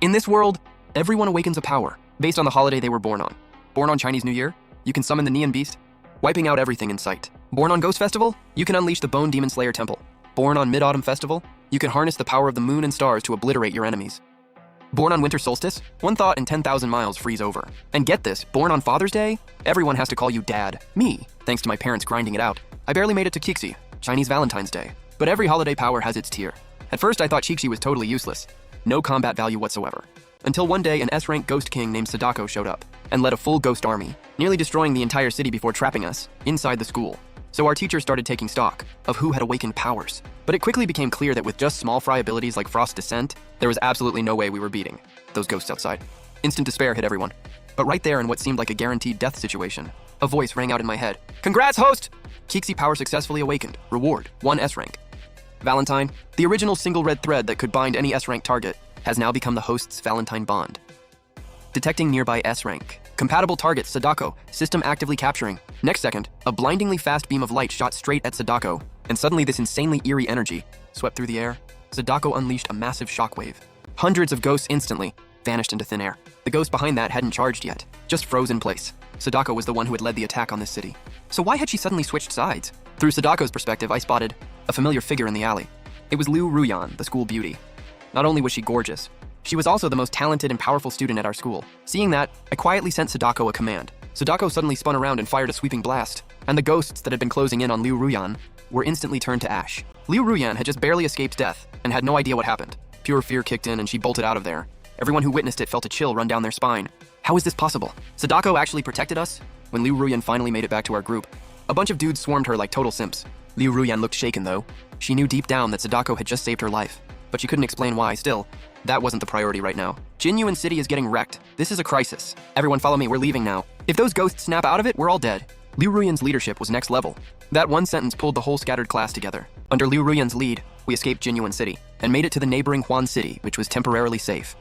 In this world, everyone awakens a power based on the holiday they were born on. Born on Chinese New Year, you can summon the Nian Beast, wiping out everything in sight. Born on Ghost Festival, you can unleash the Bone Demon Slayer Temple. Born on Mid-Autumn Festival, you can harness the power of the moon and stars to obliterate your enemies. Born on Winter Solstice, one thought and 10,000 miles freeze over. And get this, born on Father's Day, everyone has to call you Dad. Me, thanks to my parents grinding it out. I barely made it to Qixi, Chinese Valentine's Day. But every holiday power has its tier. At first I thought Qixi was totally useless. No combat value whatsoever. Until one day an S-rank ghost king named Sadako showed up and led a full ghost army, nearly destroying the entire city before trapping us inside the school. So our teacher started taking stock of who had awakened powers. But it quickly became clear that with just small fry abilities like Frost Descent, there was absolutely no way we were beating those ghosts outside. Instant despair hit everyone. But right there in what seemed like a guaranteed death situation, a voice rang out in my head. Congrats, host! Qixi power successfully awakened. Reward, 1 S-rank. Valentine, the original single red thread that could bind any S-rank target, has now become the host's Valentine bond. Detecting nearby S-rank. Compatible target, Sadako, system actively capturing. Next second, a blindingly fast beam of light shot straight at Sadako, and suddenly this insanely eerie energy swept through the air. Sadako unleashed a massive shockwave. Hundreds of ghosts instantly vanished into thin air. The ghost behind that hadn't charged yet, just froze in place. Sadako was the one who had led the attack on this city. So why had she suddenly switched sides? Through Sadako's perspective, I spotted a familiar figure in the alley. It was Liu Ruyan, the school beauty. Not only was she gorgeous, she was also the most talented and powerful student at our school. Seeing that, I quietly sent Sadako a command. Sadako suddenly spun around and fired a sweeping blast, and the ghosts that had been closing in on Liu Ruyan were instantly turned to ash. Liu Ruyan had just barely escaped death and had no idea what happened. Pure fear kicked in and she bolted out of there. Everyone who witnessed it felt a chill run down their spine. How is this possible? Sadako actually protected us? When Liu Ruyan finally made it back to our group, a bunch of dudes swarmed her like total simps. Liu Ruyan looked shaken though. She knew deep down that Sadako had just saved her life, but she couldn't explain why. Still, that wasn't the priority right now. Jinyuan City is getting wrecked. This is a crisis. Everyone follow me, we're leaving now. If those ghosts snap out of it, we're all dead. Liu Ruyan's leadership was next level. That one sentence pulled the whole scattered class together. Under Liu Ruyan's lead, we escaped Jinyuan City and made it to the neighboring Huan City, which was temporarily safe.